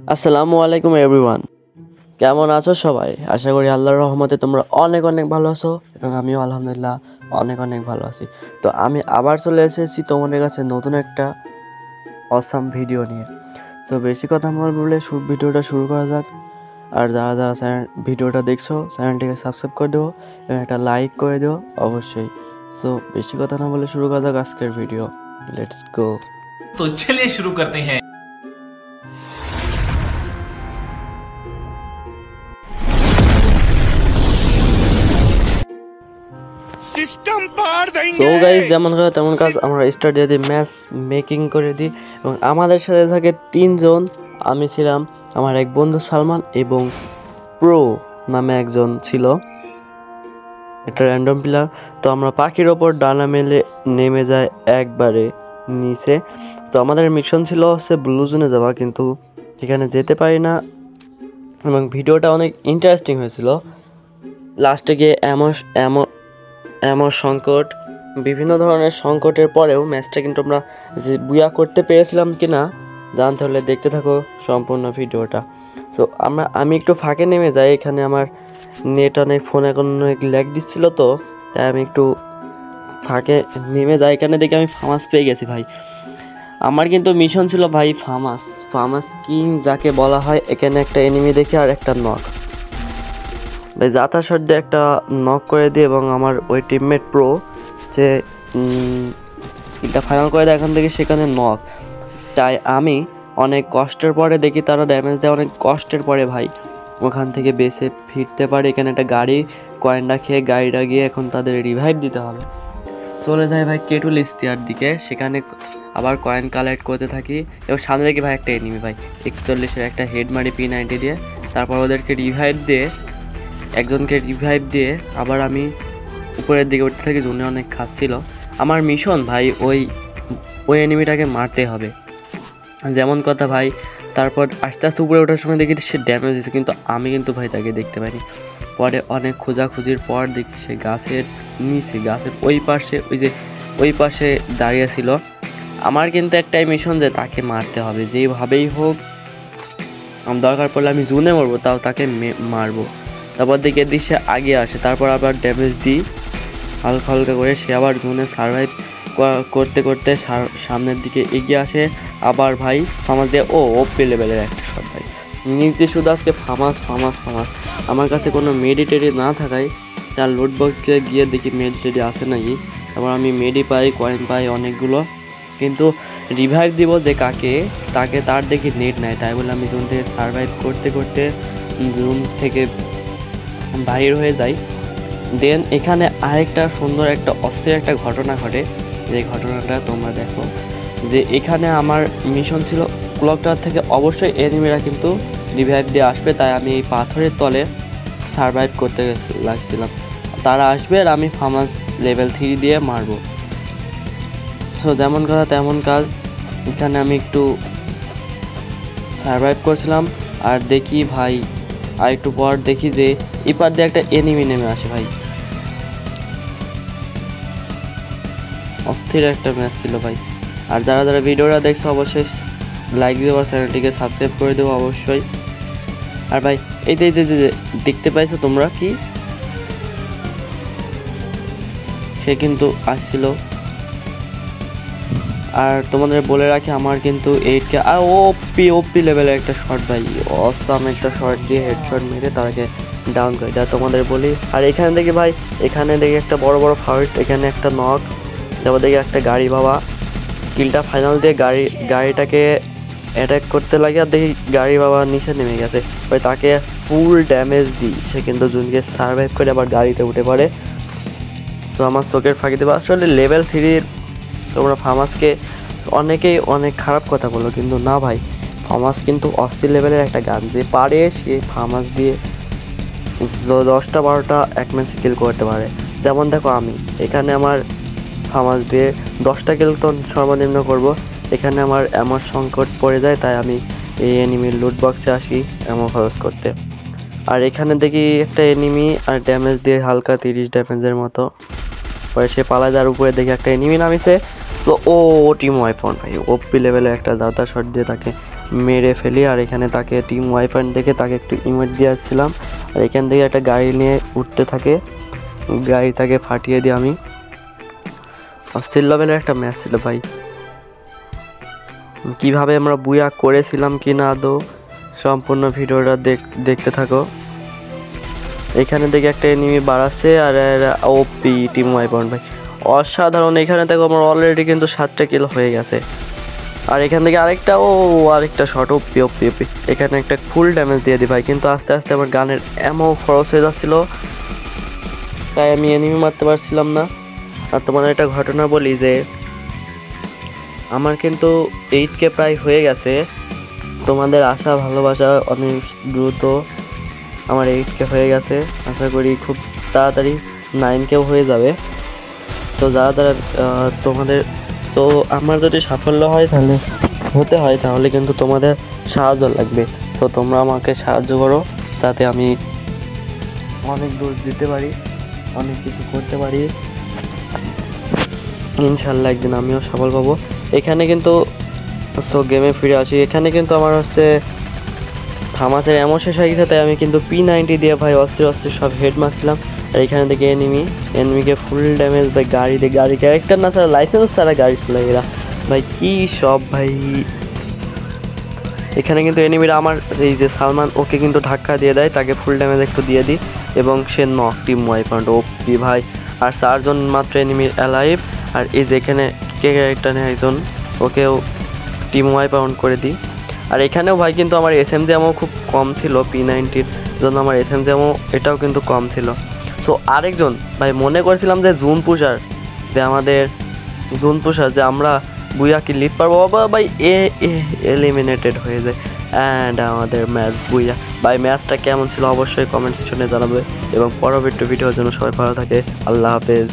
আসসালামু আলাইকুম এভরিওয়ান, কেমন আছো সবাই? আশা করি আল্লাহর রহমতে তোমরা অনেক অনেক ভালো আছো এবং আমিও আলহামদুলিল্লাহ অনেক অনেক ভালো আছি। তো আমি আবার চলে এসেছি তোমাদের কাছে নতুন একটা অসাম ভিডিও নিয়ে। তো বেশি কথা না বলে ভিডিওটা শুরু করা যাক। আর যারা যারা ভিডিওটা দেখছো চ্যানেলটিকে সাবস্ক্রাইব করে দিও এবং একটা লাইক করে দিও অবশ্যই। সো বেশি কথা না বলে শুরু করা যাক আজকের ভিডিও। Let's go. तो चलिए शुरू करते हैं। सिस्टम पार সো देंगे। গাইস, যেমন কথা তেমন কাজ, আমরা স্টার্ট দিয়ে দিই, ম্যাচ মেকিং করে দিই এবং আমাদের সাথে থাকে তিনজন। আমি ছিলাম, আমার এক বন্ধু সালমান এবং প্রো নামে একজন ছিল, একটা র্যান্ডম প্লেয়ার। তো আমরা পাখির ওপর ডানা মেলে নেমে যায় একবারে নিচে। তো আমাদের মিশন ছিল হচ্ছে ব্লু জোনে যাওয়া, কিন্তু এখানে যেতে পারি না এবং ভিডিওটা অনেক ইন্টারেস্টিং হয়েছিল। লাস্টে গিয়ে এমন সংকট, বিভিন্ন ধরনের সংকটের পরেও ম্যাচটা কিন্তু আমরা যে বুয়া করতে পেরেছিলাম কিনা জানতে হলে দেখতে থাকো সম্পূর্ণ ভিডিওটা। সো আমি একটু ফাঁকে নেমে যাই, এখানে আমার নেট অনেক, ফোন এখন অনেক ল্যাগ দিচ্ছিল, তো তাই আমি একটু ফাঁকে নেমে যাই। এখানে দেখি আমি ফামাস পেয়ে গেছি ভাই। আমার কিন্তু মিশন ছিল ভাই ফামাস কিং যাকে বলা হয়। এখানে একটা এনিমি দেখি আর একটা নক, ভাই যাতা শট দিয়ে একটা নক করে দিই এবং আমার ওই টিমমেট প্রো যে এটা ফাইনাল করে দেয় এখান থেকে, সেখানে নক। তাই আমি অনেক কষ্টের পরে দেখি তারা ড্যামেজ দেয়, অনেক কষ্টের পরে ভাই ওখান থেকে বেঁচে ফিরতে পারি। এখানে একটা গাড়ি কয়েনটা খেয়ে গাড়িটা গিয়ে এখন তাদের রিভাইভ দিতে হবে। চলে যায় ভাই কেটুল ইস্তিয়ার দিকে, সেখানে আবার কয়েন কালেক্ট করতে থাকি এবং সামনে দেখি ভাই একটা এনিমি ভাই 41-এর একটা হেড মারি P90 দিয়ে। তারপর ওদেরকে একজনকে রিভাইভ দিয়ে আবার আমি উপরের দিকে উঠতে থাকি। জোনে অনেক খাস ছিল আমার মিশন ভাই, ওই এনিমিটাকে মারতে হবে যেমন কথা ভাই। তারপর আস্তে আস্তে উপরে ওঠার সময় দেখি সে ড্যামেজ দিচ্ছে, কিন্তু আমি কিন্তু ভাই তাকে দেখতে পাইনি। পরে অনেক খোঁজাখুঁজির পর দেখি সে গাছের নিচে, গাছের ওই পাশে দাঁড়িয়ে ছিল। আমার কিন্তু একটাই মিশন যে তাকে মারতে হবে যেভাবেই হোক, আমার দরকার পড়লে আমি জোনে মরবো, তাও তাকে মারবো। তারপর দিকে সে আগে আসে, তারপর আবার ড্যামেজ দিই হালকা হালকা করে। সে আবার জোনে সার্ভাইভ করতে করতে সামনের দিকে এগিয়ে আসে। আবার ভাই ফামাস দিয়ে ওপি লেভেলের একটা শট ভাই, নিচে শুধু আজকে ফামাস। আমার কাছে কোনো মেডিটেরি না থাকায় তার লুট বক্সে গিয়ে দেখি মেডিটেরি আসে নাকি। তারপর আমি মেডি পাই, কয়েন পাই অনেকগুলো, কিন্তু রিভাইভ দিব যে তাকে তার দেখি নেট নাই। তাই বলে আমি জোন থেকে সার্ভাইভ করতে করতে জোন থেকে বাইর হয়ে যাই। দেন এখানে আরেকটা সুন্দর একটা অস্থির একটা ঘটনা ঘটে, যে ঘটনাটা তোমরা দেখো। যে এখানে আমার মিশন ছিল ক্লক টাওয়ার থেকে অবশ্যই এনিমিরা কিন্তু রিভাইভ দিয়ে আসবে, তাই আমি এই পাথরের তলে সার্ভাইভ করতে লাগছিলাম। তারা আসবে আর আমি ফামাস লেভেল 3 দিয়ে মারবো। সো যেমন কথা তেমন কাজ, এখানে আমি একটু সার্ভাইভ করছিলাম। আর দেখি ভাই আর একটু পর দেখি যে এপার দিয়ে একটা এনিমি নেমে আসে ভাই। অস্থির একটা ম্যাচ ছিল ভাই। আর যারা যারা ভিডিওটা দেখছো অবশ্যই লাইক দিও আর চ্যানেলটিকে সাবস্ক্রাইব করে দেবো অবশ্যই। আর ভাই এই যে দেখতে পাইছো তোমরা কি, সে কিন্তু আসছিল। আর তোমাদের বলে রাখি আমার কিন্তু 8K আর ওপি লেভেলের একটা শট ভাই, অসাম একটা শট দিয়ে হেডশট মেরে তাকে ডাউন করে যা তোমাদের বলি। আর এখানে দেখি ভাই, এখানে দেখি একটা বড় ফাইট, এখানে একটা নক, তারপর দেখি একটা গাড়ি বাবা কিলটা ফাইনাল দিয়ে গাড়িটাকে অ্যাটাক করতে লাগে। আর দেখি গাড়ি বাবা নিচে নেমে গেছে ভাই, তাকে ফুল ড্যামেজ দিই, সে কিন্তু জুনকে সার্ভাইভ করে আবার গাড়িতে উঠে পড়ে। তো আমার চোখের ফাঁকি দেবো। আসলে লেভেল 3 তোমরা ফামাসকে অনেকেই অনেক খারাপ কথা বলো, কিন্তু না ভাই, ফামাস কিন্তু অস্থির লেভেলের একটা গান, যে পারে সে ফামাস দিয়ে 10টা 12টা এক ম্যাচে কিল করতে পারে। যেমন দেখো আমি এখানে আমার ফামাস দিয়ে 10টা কিল তো সর্বনিম্ন করব। এখানে আমার এমন সংকট পড়ে যায়, তাই আমি এই এনিমির লুট বক্সে আসি এমন খরচ করতে। আর এখানে দেখি একটা এনিমি আর ড্যামেজ দিয়ে হালকা 30 ড্যামেজের মতো, পরে সে পালা যার উপরে দেখি একটা এনিমি নামিছে। তো টিম ওয়াইফ ভাই ওপি লেভেলের একটা জাতা শট দিয়ে তাকে মেরে ফেলি। আর এখানে তাকে টিম ওয়াইফাই দেখে তাকে একটু ইমোট দিয়ে আসছিলাম। আর এখান থেকে একটা গাড়ি নিয়ে উঠতে থাকে, গাড়ি তাকে ফাটিয়ে দিই আমি। অস্থির লেভেলের একটা ম্যাচ ছিল ভাই। কিভাবে আমরা বুয়া করেছিলাম কি না আদৌ সম্পূর্ণ ভিডিওটা দেখতে থাকো। এখানে দেখে একটা এনিমি বাড়াচ্ছে আর ওপি টিম ওয়াইপার ভাই অসাধারণ। এখানে দেখো আমার অলরেডি কিন্তু 7টা কিল হয়ে গেছে। আর এখান থেকে আরেকটা শট ওপি ওপি ওপি। এখানে একটা ফুল ড্যামেজ দিয়ে দিই ভাই, কিন্তু আস্তে আস্তে আমার গানের এমন খরচ হয়ে যাচ্ছিল, তাই আমি এনিমি মারতে পারছিলাম না। আর তোমাদের একটা ঘটনা বলি যে আমার কিন্তু 8K প্রায় হয়ে গেছে। তোমাদের আশা ভালোবাসা অনেক দ্রুত আমার 8K হয়ে গেছে। আশা করি খুব তাড়াতাড়ি 9Kও হয়ে যাবে। তো যারা তোমাদের তো আমার যদি সাফল্য হয় তাহলে কিন্তু তোমাদের সাহায্য লাগবে। তো তোমরা আমাকে সাহায্য করো যাতে আমি অনেক দূর যেতে পারি, অনেক কিছু করতে পারি। ইনশাল্লাহ একদিন আমিও সফল পাবো। এখানে কিন্তু গেমে ফিরে আসি। এখানে কিন্তু আমার থামাতে এমন শেষ হয়ে গেছে, তাই আমি কিন্তু P90 দিয়ে ভাই অস্থির সব হেড মারছিলাম। আর এখানে থেকে এনিমিকে ফুল ড্যামেজ ভাই, গাড়ি ক্যারেক্টার না ছাড়া লাইসেন্স ছাড়া গাড়ি চলে এরা ভাই, কি সব ভাই। এখানে কিন্তু এনিমিরা আমার এই যে সালমান ওকে কিন্তু ধাক্কা দিয়ে দেয়, তাকে ফুল ড্যামেজ একটু দিয়ে দিই এবং সে নক টিম ওয়াইপার ওপি ভাই। আর 4 জন মাত্র এনিমি অ্যালাইভ। আর এই যে এখানে ক্যারেক্টার নেই একজন, ওকেও টিম ওয়াইপার করে দিই। আর এখানেও ভাই কিন্তু আমার SMG আমও খুব কম ছিল, P90-র জন্য আমার SMG আমও এটাও কিন্তু কম ছিল। সো আরেকজন ভাই মনে করেছিলাম যে আমাদের জুন পুষার যে আমরা বুয়া কি লিড পারবো, বাবা ভাই এলিমিনেটেড হয়ে যায়। অ্যান্ড আমাদের ম্যাচ বুয়া ভাই। ম্যাচটা কেমন ছিল অবশ্যই কমেন্ট সেকশনে জানাবে এবং পরবর্তী ভিডিওর জন্য সবাই ভালো থাকে। আল্লাহ হাফেজ।